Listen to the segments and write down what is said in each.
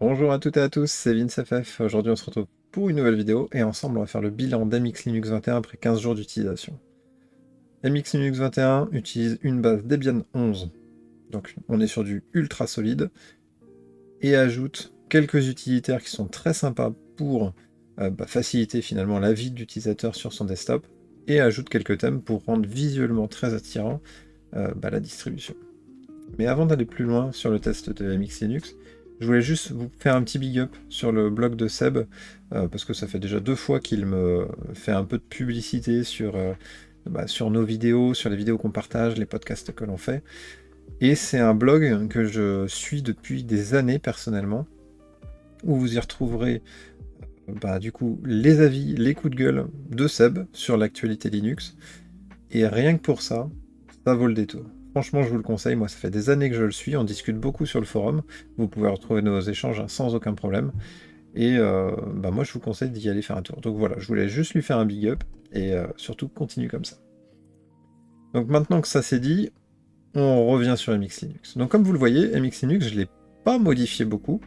Bonjour à toutes et à tous, c'est VinceFF. Aujourd'hui on se retrouve pour une nouvelle vidéo et ensemble on va faire le bilan d'MX Linux 21 après 15 jours d'utilisation. MX Linux 21 utilise une base Debian 11, donc on est sur du ultra solide, et ajoute quelques utilitaires qui sont très sympas pour faciliter finalement la vie de l'utilisateur sur son desktop, et ajoute quelques thèmes pour rendre visuellement très attirant la distribution. Mais avant d'aller plus loin sur le test de MX Linux, je voulais juste vous faire un petit big up sur le blog de Seb, parce que ça fait déjà 2 fois qu'il me fait un peu de publicité sur nos vidéos, sur les vidéos qu'on partage, les podcasts que l'on fait. Et c'est un blog que je suis depuis des années personnellement, où vous y retrouverez du coup les avis, les coups de gueule de Seb sur l'actualité Linux. Et rien que pour ça, ça vaut le détour. Franchement, je vous le conseille, moi ça fait des années que je le suis, on discute beaucoup sur le forum, vous pouvez retrouver nos échanges sans aucun problème, et moi je vous conseille d'y aller faire un tour. Donc voilà, je voulais juste lui faire un big up, et surtout continue comme ça. Donc maintenant que ça c'est dit, on revient sur MX Linux. Donc comme vous le voyez, MX Linux, je ne l'ai pas modifié beaucoup,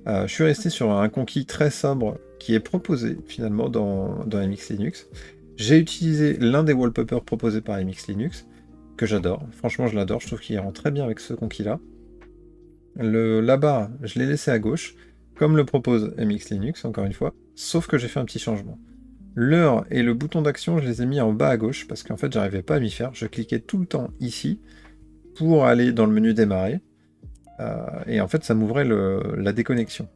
je suis resté sur un conquis très sobre qui est proposé finalement dans MX Linux. J'ai utilisé l'un des wallpapers proposés par MX Linux, que j'adore. Franchement, je l'adore. Je trouve qu'il rend très bien avec ce conquis-là. La barre, je l'ai laissé à gauche, comme le propose MX Linux, encore une fois, sauf que j'ai fait un petit changement. L'heure et le bouton d'action, je les ai mis en bas à gauche, parce qu'en fait, j'arrivais pas à m'y faire. Je cliquais tout le temps ici pour aller dans le menu démarrer, et en fait, ça m'ouvrait la déconnexion.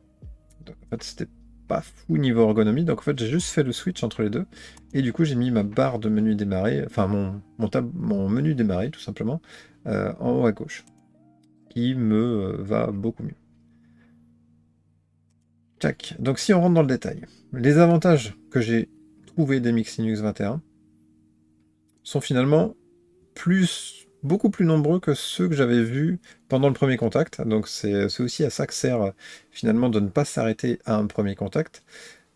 Donc, en fait, c'était pas fou niveau ergonomie, donc en fait, j'ai juste fait le switch entre les deux, et du coup, j'ai mis ma barre de menu démarrer, enfin mon menu démarrer, tout simplement, en haut à gauche, qui me va beaucoup mieux. Tac. Donc, si on rentre dans le détail, les avantages que j'ai trouvés des Mix Linux 21 sont finalement beaucoup plus nombreux que ceux que j'avais vus pendant le premier contact. Donc, c'est aussi à ça que sert finalement de ne pas s'arrêter à un premier contact.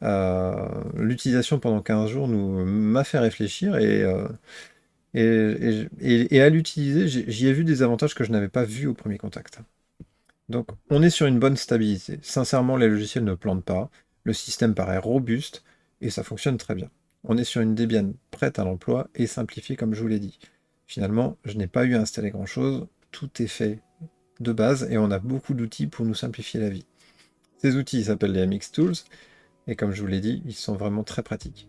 L'utilisation pendant 15 jours m'a fait réfléchir et à l'utiliser, j'y ai vu des avantages que je n'avais pas vus au premier contact. Donc on est sur une bonne stabilité. Sincèrement, les logiciels ne plantent pas, le système paraît robuste et ça fonctionne très bien. On est sur une Debian prête à l'emploi et simplifiée comme je vous l'ai dit. Finalement, je n'ai pas eu à installer grand-chose, tout est fait de base et on a beaucoup d'outils pour nous simplifier la vie. Ces outils s'appellent les MX Tools et comme je vous l'ai dit, ils sont vraiment très pratiques.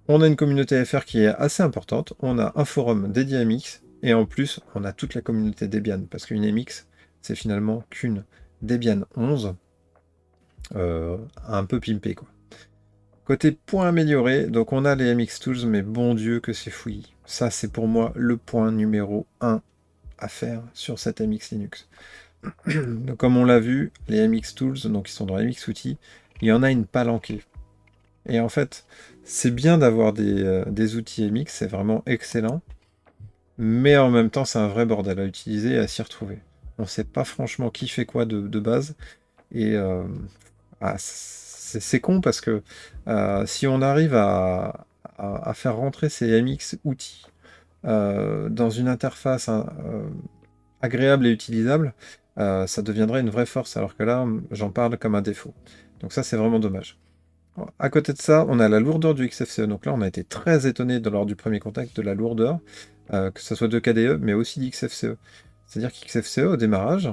On a une communauté FR qui est assez importante, on a un forum dédié à MX, et en plus, on a toute la communauté Debian, parce qu'une MX, c'est finalement qu'une Debian 11 un peu pimpée, quoi. Côté point amélioré, donc on a les MX Tools, mais bon Dieu que c'est fouillis. Ça, c'est pour moi le point numéro 1 à faire sur cette MX Linux. Donc, comme on l'a vu, les MX Tools, donc ils sont dans MX Outils, il y en a une palanquée. Et en fait, c'est bien d'avoir des outils MX, c'est vraiment excellent, mais en même temps, c'est un vrai bordel à utiliser et à s'y retrouver. On ne sait pas franchement qui fait quoi de base, et c'est con parce que si on arrive à faire rentrer ces MX outils dans une interface agréable et utilisable, ça deviendrait une vraie force, alors que là, j'en parle comme un défaut. Donc ça, c'est vraiment dommage. À côté de ça, on a la lourdeur du XFCE. Donc là, on a été très étonné lors du premier contact de la lourdeur, que ce soit de KDE, mais aussi d'XFCE. C'est-à-dire qu'XFCE, au démarrage,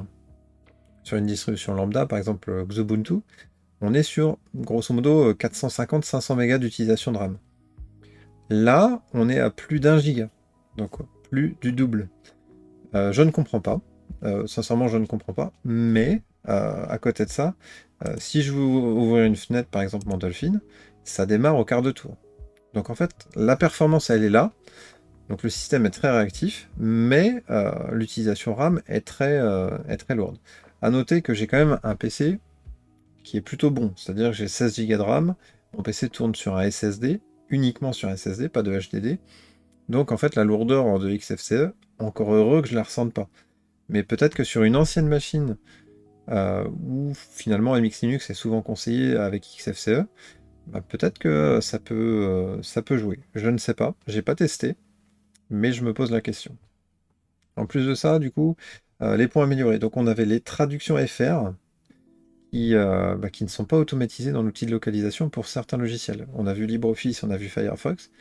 sur une distribution lambda, par exemple Xubuntu, on est sur grosso modo 450-500 mégas d'utilisation de RAM. Là, on est à plus d'1 giga, donc plus du double. Je ne comprends pas, sincèrement, je ne comprends pas, mais à côté de ça, si je veux ouvrir une fenêtre, par exemple mon Dolphin, ça démarre au quart de tour. Donc en fait, la performance, elle est là, donc le système est très réactif, mais l'utilisation RAM est très lourde. À noter que j'ai quand même un PC qui est plutôt bon, c'est-à-dire que j'ai 16 Go de RAM, mon PC tourne sur un SSD, uniquement sur un SSD, pas de HDD, donc en fait la lourdeur de XFCE, encore heureux que je la ressente pas. Mais peut-être que sur une ancienne machine où finalement MX Linux est souvent conseillé avec XFCE, peut-être que ça peut jouer. Je ne sais pas, j'ai pas testé, mais je me pose la question. En plus de ça, du coup, les points améliorés. Donc on avait les traductions FR qui ne sont pas automatisés dans l'outil de localisation pour certains logiciels. On a vu LibreOffice, on a vu Firefox,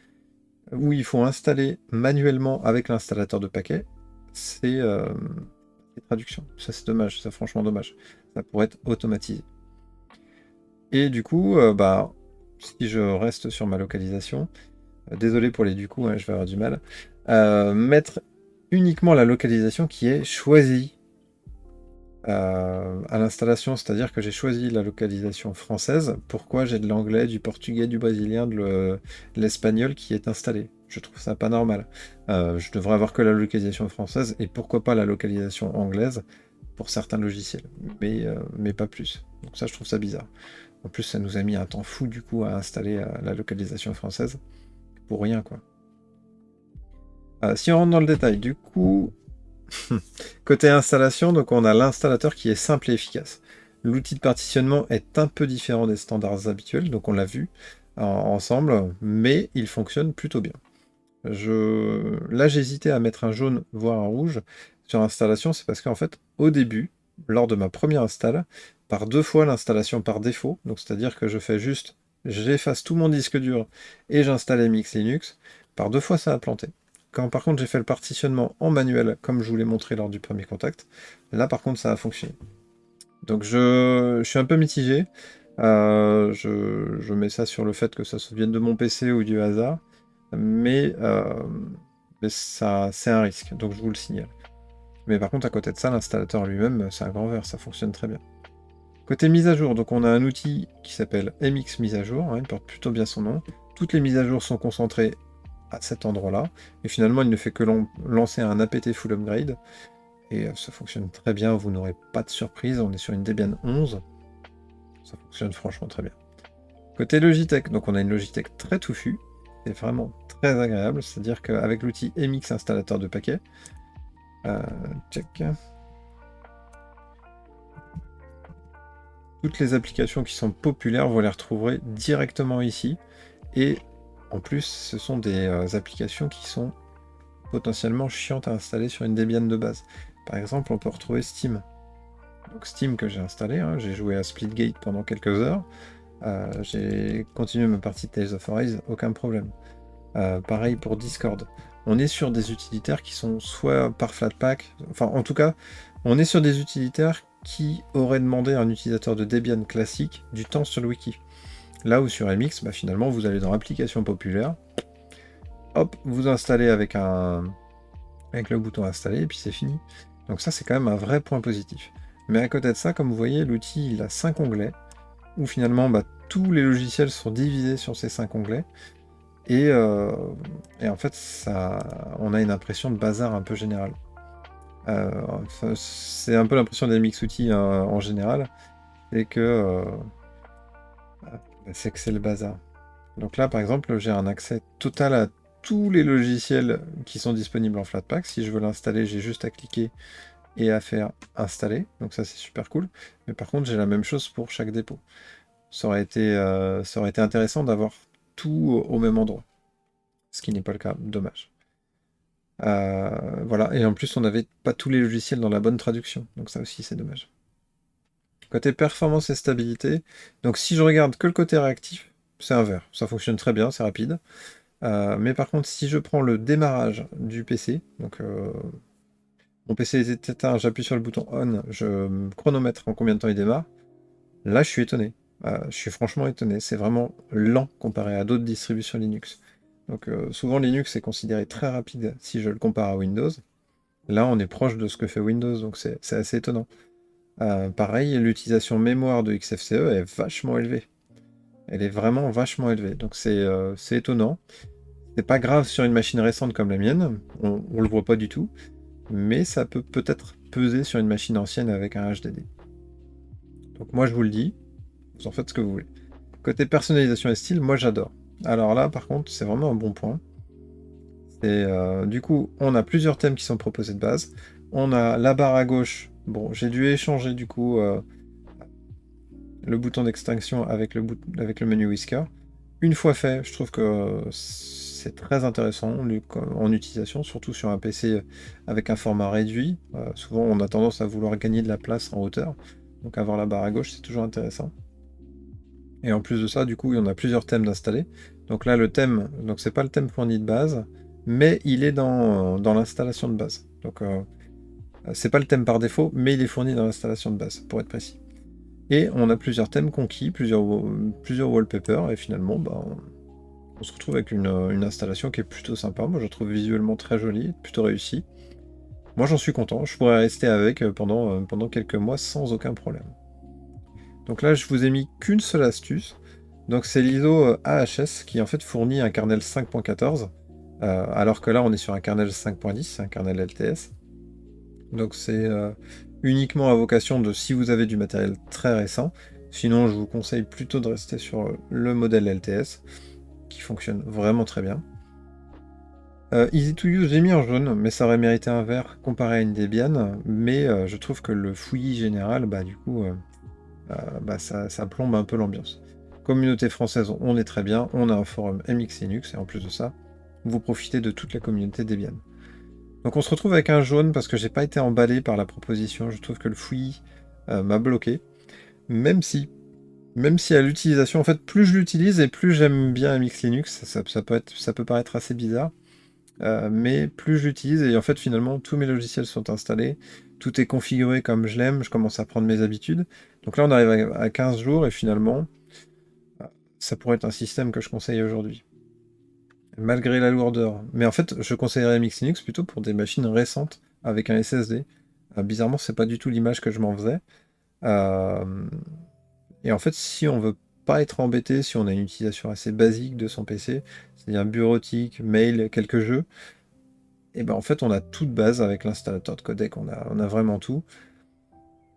où il faut installer manuellement avec l'installateur de paquets ces traductions. Ça, c'est dommage, c'est franchement dommage. Ça pourrait être automatisé. Et du coup, si je reste sur ma localisation, désolé pour les du coup, hein, je vais avoir du mal, mettre uniquement la localisation qui est choisie à l'installation, c'est-à-dire que j'ai choisi la localisation française. Pourquoi j'ai de l'anglais, du portugais, du brésilien, de l'espagnol qui est installé? Je trouve ça pas normal. Je devrais avoir que la localisation française et pourquoi pas la localisation anglaise pour certains logiciels, mais pas plus. Donc ça, je trouve ça bizarre. En plus, ça nous a mis un temps fou du coup à installer la localisation française. Pour rien, quoi. Si on rentre dans le détail, du coup, côté installation, donc on a l'installateur qui est simple et efficace. L'outil de partitionnement est un peu différent des standards habituels, donc on l'a vu ensemble, mais il fonctionne plutôt bien. Là, j'hésitais à mettre un jaune, voire un rouge sur installation, c'est parce qu'en fait, au début, lors de ma première install, par 2 fois l'installation par défaut, donc c'est-à-dire que j'efface tout mon disque dur et j'installe MX Linux, par 2 fois ça a planté. Quand par contre j'ai fait le partitionnement en manuel, comme je vous l'ai montré lors du premier contact, là par contre ça a fonctionné. Donc je suis un peu mitigé. Je mets ça sur le fait que ça se vienne de mon PC ou du hasard, mais, ça c'est un risque, donc je vous le signale. Mais par contre à côté de ça, l'installateur lui-même, c'est un grand verre, ça fonctionne très bien. Côté mise à jour, donc on a un outil qui s'appelle MX mise à jour, hein, il porte plutôt bien son nom. Toutes les mises à jour sont concentrées à cet endroit-là, et finalement il ne fait que lancer un apt full upgrade, et ça fonctionne très bien, vous n'aurez pas de surprise, on est sur une Debian 11, ça fonctionne franchement très bien. Côté Logitech, donc on a une Logitech très touffue, c'est vraiment très agréable, c'est-à-dire qu'avec l'outil MX installateur de paquets, check. Toutes les applications qui sont populaires, vous les retrouverez directement ici. Et en plus, ce sont des applications qui sont potentiellement chiantes à installer sur une Debian de base. Par exemple, on peut retrouver Steam. Donc Steam que j'ai installé, hein, j'ai joué à Splitgate pendant quelques heures. J'ai continué ma partie de Tales of Arise, aucun problème. Pareil pour Discord. On est sur des utilitaires qui sont soit par Flatpak, enfin en tout cas, on est sur des utilitaires qui auraient demandé à un utilisateur de Debian classique du temps sur le wiki. Là où sur MX, finalement, vous allez dans Applications populaires, hop, vous installez avec le bouton installer, et puis c'est fini. Donc ça, c'est quand même un vrai point positif. Mais à côté de ça, comme vous voyez, l'outil, il a 5 onglets, où finalement, tous les logiciels sont divisés sur ces 5 onglets, et en fait, on a une impression de bazar un peu générale. C'est un peu l'impression des MX outils en général, et c'est que c'est le bazar. Donc là, par exemple, j'ai un accès total à tous les logiciels qui sont disponibles en Flatpak. Si je veux l'installer, j'ai juste à cliquer et à faire installer. Donc ça, c'est super cool. Mais par contre, j'ai la même chose pour chaque dépôt. Ça aurait été intéressant d'avoir tout au même endroit. Ce qui n'est pas le cas, dommage. Voilà, et en plus on n'avait pas tous les logiciels dans la bonne traduction, donc ça aussi c'est dommage. Côté performance et stabilité, donc si je regarde que le côté réactif, c'est un vert, ça fonctionne très bien, c'est rapide. Mais par contre si je prends le démarrage du PC, donc mon PC est éteint, j'appuie sur le bouton on, je chronomètre en combien de temps il démarre, là je suis étonné. Je suis franchement étonné, c'est vraiment lent comparé à d'autres distributions Linux. Donc souvent Linux est considéré très rapide si je le compare à Windows. Là on est proche de ce que fait Windows, donc c'est assez étonnant. Pareil, l'utilisation mémoire de XFCE est vachement élevée. Elle est vraiment vachement élevée, donc c'est étonnant. C'est pas grave sur une machine récente comme la mienne, on le voit pas du tout, mais ça peut peut-être peser sur une machine ancienne avec un HDD. Donc moi je vous le dis, vous en faites ce que vous voulez. Côté personnalisation et style, moi j'adore. Alors là, par contre, c'est vraiment un bon point. Du coup, on a plusieurs thèmes qui sont proposés de base. On a la barre à gauche. Bon, j'ai dû échanger du coup le bouton d'extinction avec le menu Whisker. Une fois fait, je trouve que c'est très intéressant en utilisation, surtout sur un PC avec un format réduit. Souvent, on a tendance à vouloir gagner de la place en hauteur. Donc avoir la barre à gauche, c'est toujours intéressant. Et en plus de ça, du coup, on a plusieurs thèmes d'installer. Donc là, le thème, donc c'est pas le thème fourni de base, mais il est dans l'installation de base. Donc c'est pas le thème par défaut, mais il est fourni dans l'installation de base, pour être précis. Et on a plusieurs thèmes conquis, plusieurs wallpapers, et finalement, bah, on se retrouve avec une installation qui est plutôt sympa. Moi, je la trouve visuellement très jolie, plutôt réussie. Moi, j'en suis content. Je pourrais rester avec pendant quelques mois sans aucun problème. Donc là, je vous ai mis qu'une seule astuce. Donc c'est l'ISO AHS qui en fait fournit un kernel 5.14, alors que là, on est sur un kernel 5.10, un kernel LTS. Donc c'est uniquement à vocation de si vous avez du matériel très récent. Sinon, je vous conseille plutôt de rester sur le modèle LTS, qui fonctionne vraiment très bien. Easy to use, j'ai mis en jaune, mais ça aurait mérité un vert comparé à une Debian, mais je trouve que le fouillis général, bah du coup, bah, ça plombe un peu l'ambiance. Communauté française, on est très bien, on a un forum MX Linux, et en plus de ça, vous profitez de toute la communauté Debian. Donc on se retrouve avec un jaune parce que j'ai pas été emballé par la proposition, je trouve que le fouillis m'a bloqué, même si à l'utilisation, en fait, plus je l'utilise et plus j'aime bien MX Linux, ça peut paraître assez bizarre, mais plus je l'utilise et en fait finalement tous mes logiciels sont installés, tout est configuré comme je l'aime, je commence à prendre mes habitudes. Donc là on arrive à 15 jours et finalement ça pourrait être un système que je conseille aujourd'hui. Malgré la lourdeur. Mais en fait je conseillerais MX Linux plutôt pour des machines récentes avec un SSD. Bizarrement c'est pas du tout l'image que je m'en faisais. Euh, Et en fait, si on veut pas être embêté, si on a une utilisation assez basique de son PC, c'est-à-dire bureautique, mail, quelques jeux, et ben en fait on a tout de base avec l'installateur de codec, on a vraiment tout.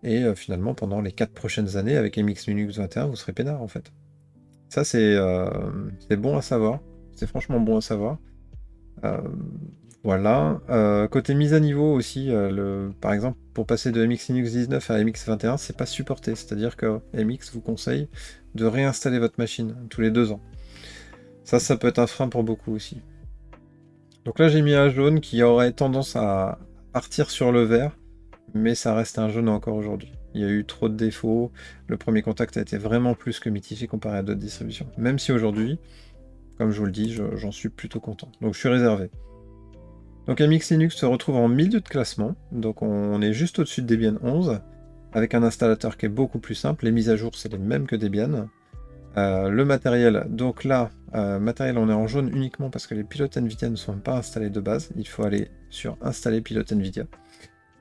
Et finalement, pendant les 4 prochaines années, avec MX Linux 21, vous serez peinard en fait. Ça c'est bon à savoir, c'est franchement bon à savoir. Euh, voilà. Côté mise à niveau aussi, par exemple, pour passer de MX Linux 19 à MX 21, c'est pas supporté. C'est-à-dire que MX vous conseille de réinstaller votre machine tous les 2 ans. Ça peut être un frein pour beaucoup aussi. Donc là, j'ai mis un jaune qui aurait tendance à partir sur le vert, mais ça reste un jaune encore aujourd'hui. Il y a eu trop de défauts. Le premier contact a été vraiment plus que mitigé comparé à d'autres distributions. Même si aujourd'hui, comme je vous le dis, j'en suis plutôt content. Donc je suis réservé. Donc MX Linux se retrouve en milieu de classement, donc on est juste au-dessus de Debian 11, avec un installateur qui est beaucoup plus simple, les mises à jour c'est les mêmes que Debian. Le matériel, donc là, matériel on est en jaune uniquement parce que les pilotes NVIDIA ne sont pas installés de base, il faut aller sur installer pilote NVIDIA.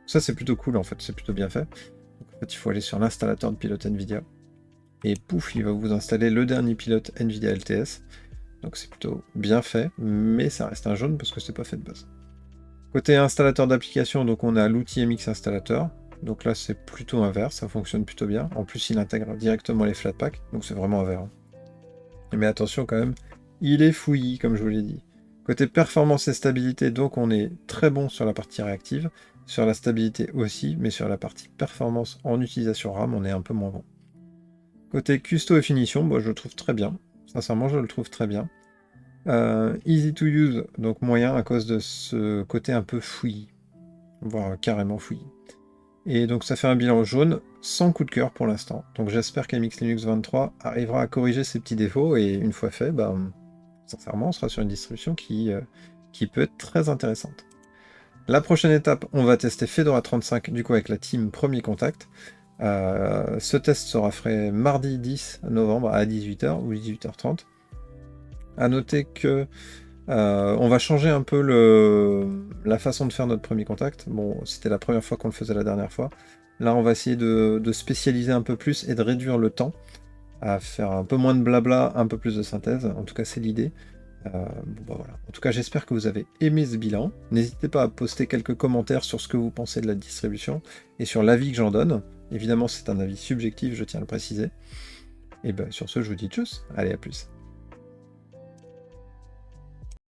Ça c'est plutôt cool en fait, c'est plutôt bien fait. Donc, en fait il faut aller sur l'installateur de pilote NVIDIA, et pouf, il va vous installer le dernier pilote NVIDIA LTS. Donc c'est plutôt bien fait, mais ça reste un jaune parce que c'est pas fait de base. Côté installateur d'application, donc on a l'outil MX Installateur. Donc là, c'est plutôt un vert, ça fonctionne plutôt bien. En plus, il intègre directement les Flatpak, donc c'est vraiment un vert. Hein. Mais attention quand même, il est fouillis, comme je vous l'ai dit. Côté performance et stabilité, donc on est très bon sur la partie réactive, sur la stabilité aussi, mais sur la partie performance en utilisation RAM, on est un peu moins bon. Côté custo et finition, bah, je le trouve très bien. Sincèrement, je le trouve très bien. Easy to use, donc moyen à cause de ce côté un peu fouillis, voire carrément fouillis. Et donc ça fait un bilan jaune, sans coup de cœur pour l'instant. Donc j'espère qu'MX Linux 23 arrivera à corriger ces petits défauts, et une fois fait, bah, sincèrement, on sera sur une distribution qui peut être très intéressante. La prochaine étape, on va tester Fedora 35, du coup avec la team Premier Contact. Ce test sera fait mardi 10 novembre à 18h ou 18h30. À noter que on va changer un peu la façon de faire notre premier contact. Bon, c'était la première fois qu'on le faisait la dernière fois. Là, on va essayer de spécialiser un peu plus et de réduire le temps, à faire un peu moins de blabla, un peu plus de synthèse. En tout cas, c'est l'idée. Bon, bah voilà. En tout cas, j'espère que vous avez aimé ce bilan. N'hésitez pas à poster quelques commentaires sur ce que vous pensez de la distribution et sur l'avis que j'en donne. Évidemment, c'est un avis subjectif, je tiens à le préciser. Et ben, sur ce, je vous dis tchuss. Allez, à plus.